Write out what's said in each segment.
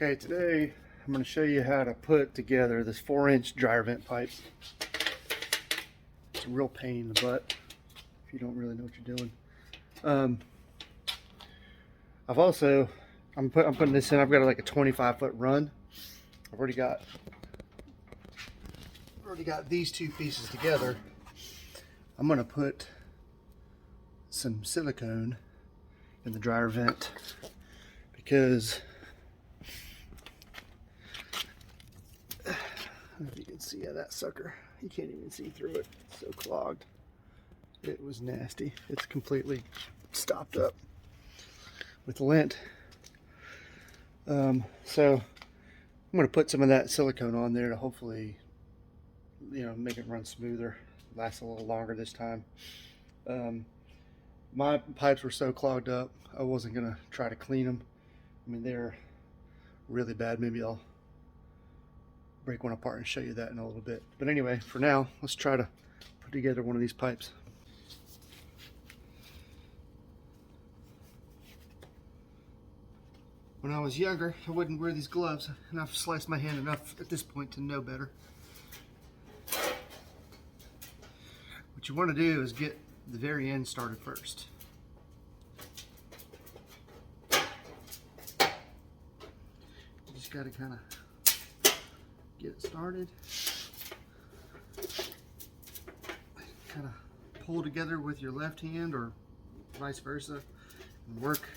Okay, today I'm going to show you how to put together this 4-inch dryer vent pipe. It's a real pain in the butt if you don't really know what you're doing. I'm putting this in. I've got like a 25-foot run. I've already got these two pieces together. I'm going to put some silicone in the dryer vent because I don't know if you can see that sucker. You can't even see through it. It's so clogged. It was nasty. It's completely stopped up with lint. So I'm going to put some of that silicone on there to hopefully, make it run smoother, last a little longer this time. My pipes were so clogged up, I wasn't going to try to clean them. I mean, they're really bad. Maybe I'll break one apart and show you that in a little bit. But anyway, for now, let's try to put together one of these pipes. When I was younger, I wouldn't wear these gloves, and I've sliced my hand enough at this point to know better. What you want to do is get the very end started first. You just got to kind of get it started. Kind of pull together with your left hand or vice versa and work.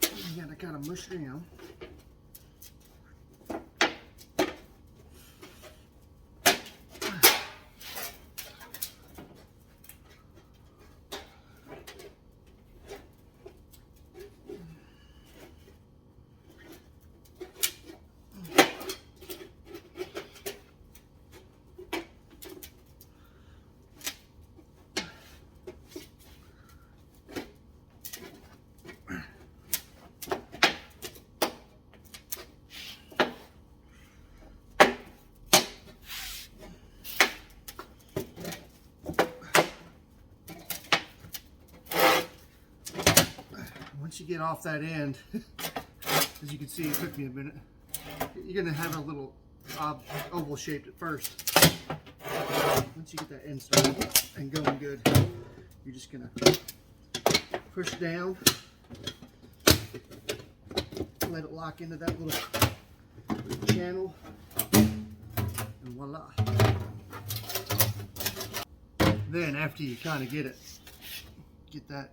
You gotta kind of mush down. Once you get off that end, as you can see, it took me a minute. You're going to have a little oval shaped at first. Once you get that end started and going good, you're just going to push down, let it lock into that little channel, and voila. Then after you kind of get that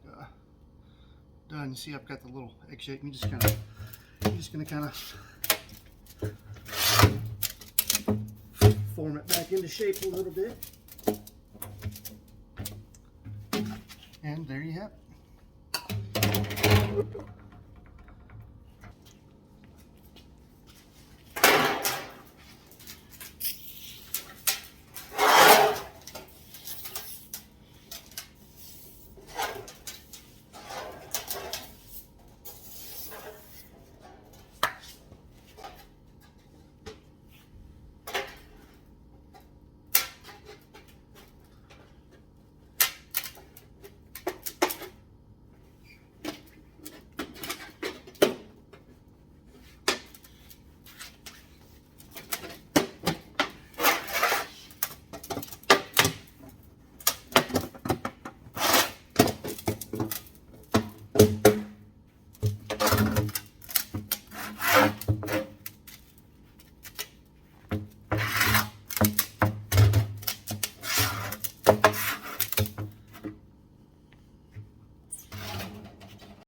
done, you see I've got the little egg shape. You're just gonna kind of form it back into shape a little bit, and there you have it.